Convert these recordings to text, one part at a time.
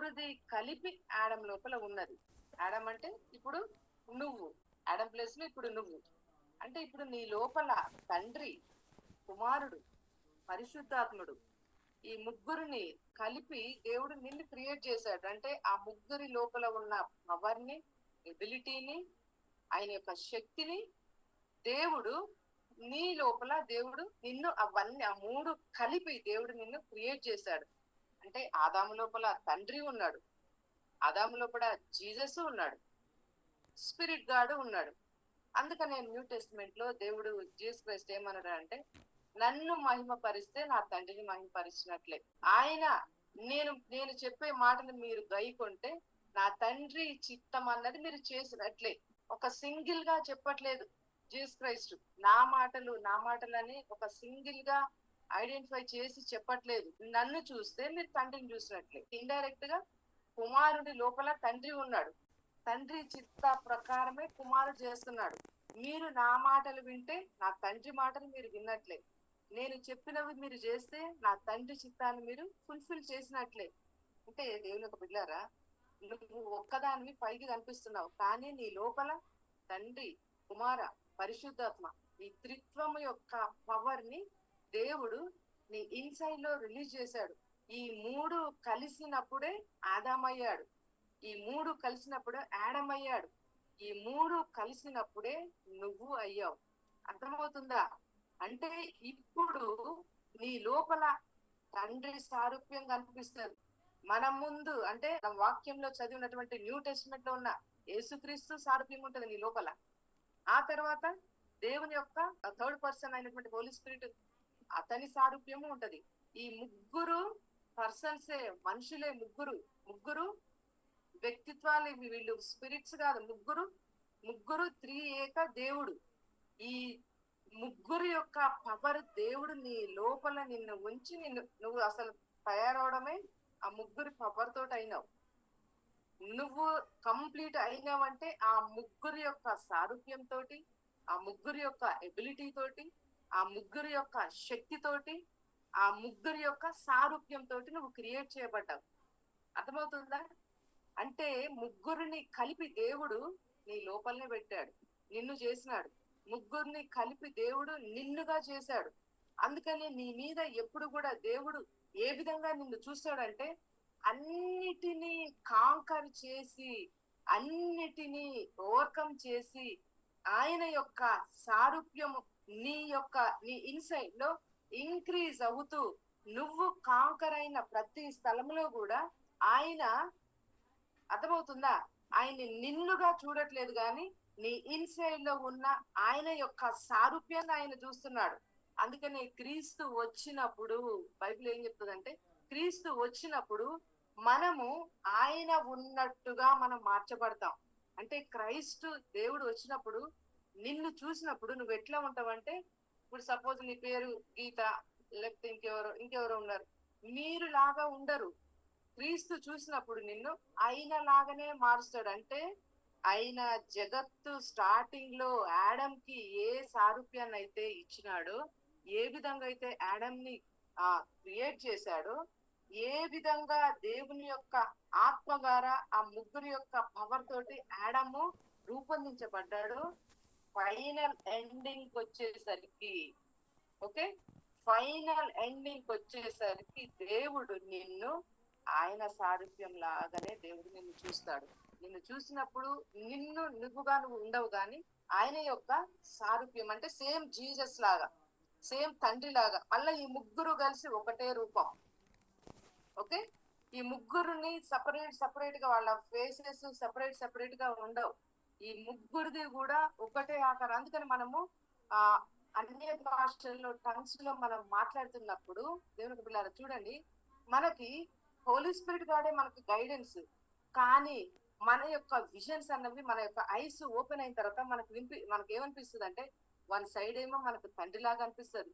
ముగ్గురుది కలిపి ఆడం లోపల ఉన్నది. ఆడం అంటే ఇప్పుడు నువ్వు, ఆడం ప్లేస్ లో ఇప్పుడు నువ్వు. అంటే ఇప్పుడు నీ లోపల తండ్రి, కుమారుడు, పరిశుద్ధాత్ముడు, ఈ ముగ్గురిని కలిపి దేవుడు నిన్ను క్రియేట్ చేశాడు. అంటే ఆ ముగ్గురి లోపల ఉన్న పవర్ ని, ఎబిలిటీని, ఆయన యొక్క శక్తిని దేవుడు నీ లోపల దేవుడు నిన్ను అవన్నీ ఆ మూడు కలిపి దేవుడు నిన్ను క్రియేట్ చేశాడు. అంటే ఆదాము లోపల తండ్రి ఉన్నాడు, ఆదాము లోపల జీసస్ ఉన్నాడు, స్పిరిట్ గాడ్ ఉన్నాడు. అందుకనే న్యూ టెస్టిమెంట్ లో దేవుడు జీసస్ క్రైస్ట్ ఏమన్నాడు అంటే, నన్ను మహిమపరిస్తే నా తండ్రిని మహిమపరిచినట్లే. ఆయన నేను చెప్పే మాటలు మీరు గైకొంటే నా తండ్రి చిత్తం అన్నది మీరు చేసినట్లే. ఒక సింగిల్ గా చెప్పట్లేదు జీసస్ క్రైస్ట్. నా మాటలు అని ఒక సింగిల్ గా ఐడెంటిఫై చేసి చెప్పట్లేదు. నన్ను చూస్తే మీరు తండ్రిని చూసినట్లే. ఇండైరెక్ట్ గా కుమారుడి లోపల తండ్రి ఉన్నాడు, తండ్రి చిత్త ప్రకారమే కుమారుడు చేస్తున్నాడు. మీరు నా మాటలు వింటే నా తండ్రి మాటలు మీరు విన్నట్లే. నేను చెప్పినవి మీరు చేస్తే నా తండ్రి చిత్తాన్ని మీరు ఫుల్ఫిల్ చేసినట్లే. అంటే దేవుని యొక్క బిడ్డారా, నువ్వు ఒక్కదానివి పైకి కనిపిస్తున్నావు, కానీ నీ లోపల తండ్రి, కుమార, పరిశుద్ధాత్మ ఈ త్రిత్వము యొక్క పవర్ ని దేవుడు నీ ఇన్సైడ్ లో రిలీజ్ చేశాడు. ఈ మూడు కలిసినప్పుడే ఆదామయ్యాడు, ఈ మూడు కలిసినప్పుడు యాడమ్ అయ్యాడు, ఈ మూడు కలిసినప్పుడే నువ్వు అయ్యావు. అర్థమవుతుందా? అంటే ఇప్పుడు నీ లోపల తండ్రి సారూప్యం కనిపిస్తుంది. మన ముందు అంటే వాక్యంలో చదివినటువంటి న్యూ టెస్టిమెంట్ లో ఉన్న యేసుక్రీస్తు సారూప్యం ఉంటుంది నీ లోపల. ఆ తర్వాత దేవుని యొక్క థర్డ్ పర్సన్ అయినటువంటి హోలీ స్పిరిట్, అతని సారూప్యము ఉంటది. ఈ ముగ్గురు పర్సన్సే, మనుషులే, ముగ్గురు వ్యక్తిత్వాలు. వీళ్ళు స్పిరిట్స్ కాదు, ముగ్గురు త్రియేక దేవుడు. ఈ ముగ్గురు యొక్క పవర్ దేవుడు నీ లోపల నిన్ను ఉంచి నువ్వు అసలు తయారవడమే ఆ ముగ్గురి పవర్ తోటి అయినావు. నువ్వు కంప్లీట్ అయినావంటే ఆ ముగ్గురి యొక్క సారూప్యం తోటి, ఆ ముగ్గురి యొక్క ఎబిలిటీ తోటి, ఆ ముగ్గురి యొక్క శక్తి తోటి, ఆ ముగ్గురి యొక్క సారూప్యం తోటి నువ్వు క్రియేట్ చేయబడ్డావు. అర్థమవుతుందా? అంటే ముగ్గురిని కలిపి దేవుడు నీ లోపలనే పెట్టాడు, నిన్ను చేసినాడు. ముగ్గురిని కలిపి దేవుడు నిన్నుగా చేశాడు. అందుకని నీ మీద ఎప్పుడు కూడా దేవుడు ఏ విధంగా నిన్ను చూస్తాడంటే, అన్నిటినీ కాంకర్ చేసి, అన్నిటినీ ఓవర్కమ్ చేసి, ఆయన యొక్క సారూప్యము నీ ఇన్సైడ్ లో ఇంక్రీజ్ అవుతూ, నువ్వు కాంకర్ అయిన ప్రతి స్థలంలో కూడా ఆయన, అర్థమవుతుందా, ఆయన్ని నిన్నుగా చూడట్లేదు, కానీ నీ ఇన్సైడ్ లో ఉన్న ఆయన యొక్క సారూప్యాన్ని ఆయన చూస్తున్నాడు. అందుకని క్రీస్తు వచ్చినప్పుడు బైబిల్ ఏం చెప్తుందంటే, క్రీస్తు వచ్చినప్పుడు మనము ఆయన ఉన్నట్టుగా మనం మార్చబడతాం. అంటే క్రైస్తు దేవుడు వచ్చినప్పుడు నిన్ను చూసినప్పుడు నువ్వు ఎట్లా ఉంటావంటే, ఇప్పుడు సపోజ్ నీ పేరు గీత, లేకపోతే ఇంకెవరో ఉన్నారు, మీరు లాగా ఉండరు. క్రీస్తు చూసినప్పుడు నిన్ను ఆయన లాగానే మారుస్తాడు. అంటే ఆయన జగత్తు స్టార్టింగ్ లో ఆడమ్ కి ఏ సారూప్యాన్ని అయితే ఇచ్చినాడో, ఏ విధంగా అయితే ఆడమ్ ని క్రియేట్ చేశాడో, ఏ విధంగా దేవుని యొక్క ఆత్మ ద్వారా ఆ ముగ్గురు యొక్క పవర్ తోటి ఆడము రూపొందించబడ్డాడు. ఫైనల్ ఎండింగ్ వచ్చేసరికి, ఓకే, ఫైనల్ ఎండింగ్ వచ్చేసరికి దేవుడు నిన్ను ఆయన సారూప్యం లాగానే దేవుడు నిన్ను చూస్తాడు. నిన్ను చూసినప్పుడు నువ్వుగా నువ్వు ఉండవు, కానీ ఆయన యొక్క సారూప్యం అంటే సేమ్ జీసస్ లాగా, సేమ్ తండ్రి లాగా. మళ్ళీ ఈ ముగ్గురు కలిసి ఒకటే రూపం. ఓకే, ఈ ముగ్గురుని సపరేట్ గా వాళ్ళ ఫేసెస్ సపరేట్ గా ఉండవు. ఈ ముగ్గురిది కూడా ఒకటే ఆకారం. అందుకని మనము అన్య భాషల్లో టంగ్స్ లో మనం మాట్లాడుతున్నప్పుడు దేవునికి పిల్లలు చూడండి, మనకి హోలీ స్పిరిట్ గాడే మనకు గైడెన్స్, కానీ మన యొక్క విజన్స్ అన్నవి, మన యొక్క ఐస్ ఓపెన్ అయిన తర్వాత మనకు ఏమనిపిస్తుంది అంటే, వన్ సైడ్ ఏమో మనకు తండ్రి లాగా అనిపిస్తుంది,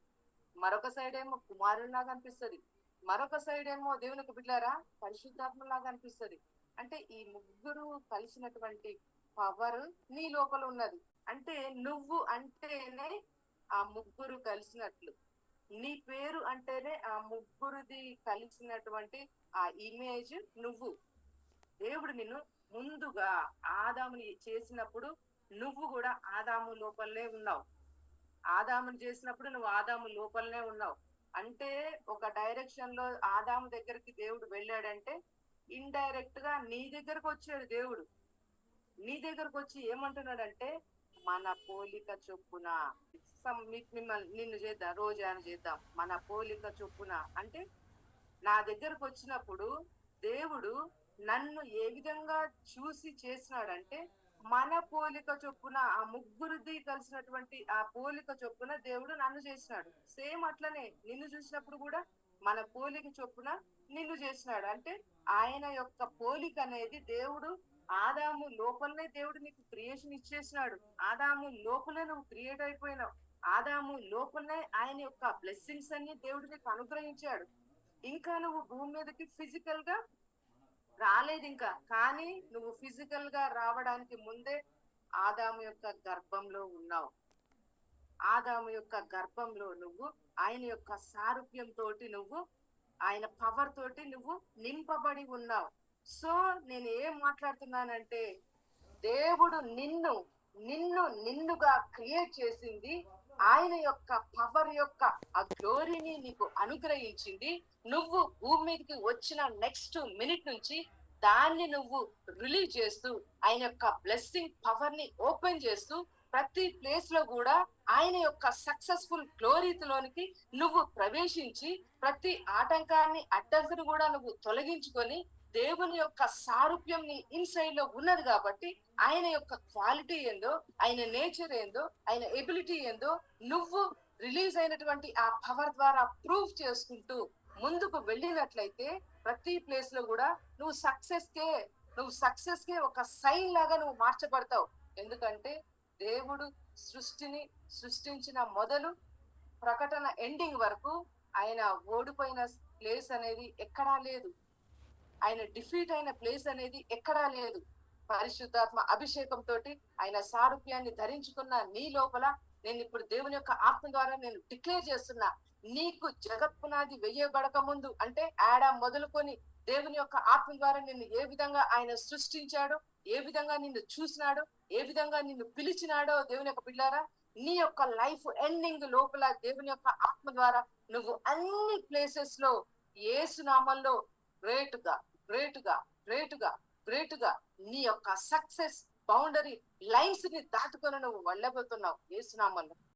మరొక సైడ్ ఏమో కుమారుడు లాగా అనిపిస్తుంది, మరొక సైడ్ ఏమో దేవునికి బిడ్డారా పరిశుద్ధాత్మ లాగా అనిపిస్తుంది. అంటే ఈ ముగ్గురు కలిసినటువంటి పవర్ నీ లోపల ఉన్నది. అంటే నువ్వు అంటేనే ఆ ముగ్గురు కలిసినట్లు, నీ పేరు అంటేనే ఆ ముగ్గురుది కలిసినటువంటి ఆ ఇమేజ్ నువ్వు. దేవుడు నిన్ను ముందుగా ఆదాముని చేసినప్పుడు నువ్వు కూడా ఆదాము లోపలనే ఉన్నావు. ఆదాముని చేసినప్పుడు నువ్వు ఆదాము లోపలనే ఉన్నావు. అంటే ఒక డైరెక్షన్ లో ఆదాము దగ్గరికి దేవుడు వెళ్ళాడంటే ఇండైరెక్ట్ గా నీ దగ్గరకు వచ్చాడు దేవుడు. నీ దగ్గరకు వచ్చి ఏమంటున్నాడంటే మన పోలిక చొప్పున మిమ్మల్ని నిన్ను చేద్దాం, రోజాను చేద్దాం మన పోలిక చొప్పున. అంటే నా దగ్గరకు వచ్చినప్పుడు దేవుడు నన్ను ఏ విధంగా చూసి చేసినాడంటే మన పోలిక చొప్పున, ఆ ముగ్గురిది కలిసినటువంటి ఆ పోలిక చొప్పున దేవుడు నన్ను చేసినాడు. సేమ్ అట్లనే నిన్ను చూసినప్పుడు కూడా మన పోలిక చొప్పున నిన్ను చేసినాడు. అంటే ఆయన యొక్క పోలిక అనేది దేవుడు ఆదాము లోపలనే దేవుడు నీకు క్రియేషన్ ఇచ్చేసినాడు. ఆదాము లోపలే నువ్వు క్రియేట్ అయిపోయినావు. ఆదాము లోపలనే ఆయన యొక్క బ్లెస్సింగ్స్ అన్ని దేవుడు నీకు అనుగ్రహించాడు. ఇంకా నువ్వు భూమి మీదకి ఫిజికల్ గా రాలేదు ఇంకా, కానీ నువ్వు ఫిజికల్ గా రావడానికి ముందే ఆదాము యొక్క గర్భంలో ఉన్నావు. ఆదాము యొక్క గర్భంలో నువ్వు ఆయన యొక్క సారూప్యం తోటి, నువ్వు ఆయన పవర్ తోటి నువ్వు నింపబడి ఉన్నావు. సో నేను ఏం మాట్లాడుతున్నానంటే దేవుడు నిన్ను నిన్ను నిన్నుగా క్రియేట్ చేసింది, ఆయన యొక్క పవర్ యొక్క ఆ గ్లోరీని నీకు అనుగ్రహించింది. నువ్వు భూమి మీదకి వచ్చిన నెక్స్ట్ మినిట్ నుంచి దాన్ని నువ్వు రిలీజ్ చేస్తూ ఆయన యొక్క బ్లెస్సింగ్ పవర్ ని ఓపెన్ చేస్తూ ప్రతి ప్లేస్ లో కూడా ఆయన యొక్క సక్సెస్ఫుల్ గ్లోరీలోనికి నువ్వు ప్రవేశించి ప్రతి ఆటంకాన్ని అడ్డంకుని కూడా నువ్వు తొలగించుకొని దేవుని యొక్క సారూప్యం నీ ఇన్సైడ్ లో ఉన్నది కాబట్టి ఆయన యొక్క క్వాలిటీ ఏందో, ఆయన నేచర్ ఏందో, ఆయన ఎబిలిటీ ఏందో నువ్వు రిలీజ్ అయినటువంటి ఆ పవర్ ద్వారా ప్రూవ్ చేసుకుంటూ ముందుకు వెళ్ళినట్లయితే ప్రతి ప్లేస్ లో కూడా నువ్వు సక్సెస్ కే ఒక సైన్ లాగా నువ్వు మార్చబడతావు. ఎందుకంటే దేవుడు సృష్టిని సృష్టించిన మొదలు ప్రకటన ఎండింగ్ వరకు ఆయన ఓడిపోయిన ప్లేస్ అనేది ఎక్కడా లేదు. ఆయన డిఫీట్ అయిన ప్లేస్ అనేది ఎక్కడా లేదు. పరిశుద్ధాత్మ అభిషేకం తోటి ఆయన సారూప్యాన్ని ధరించుకున్న నీ లోపల నేను ఇప్పుడు దేవుని యొక్క ఆత్మ ద్వారా నేను డిక్లేర్ చేస్తున్నా, నీకు జగత్పునాది వెయ్యబడక ముందు, అంటే ఆడాం మొదలుకొని దేవుని యొక్క ఆత్మ ద్వారా నిన్ను ఏ విధంగా ఆయన సృష్టించాడో, ఏ విధంగా నిన్ను చూసినాడో, ఏ విధంగా నిన్ను పిలిచినాడో దేవుని యొక్క పిల్లారా, నీ యొక్క లైఫ్ ఎండింగ్ లోపల దేవుని యొక్క ఆత్మ ద్వారా నువ్వు అన్ని ప్లేసెస్ లో యేసు నామంలో గ్రేటుగా గ్రేటుగా గ్రేటుగా గ్రేటుగా నీ యొక్క సక్సెస్ బౌండరీ లైన్స్ ని దాటుకొని నువ్వు వెళ్ళబోతున్నావు యేసు నామంలో.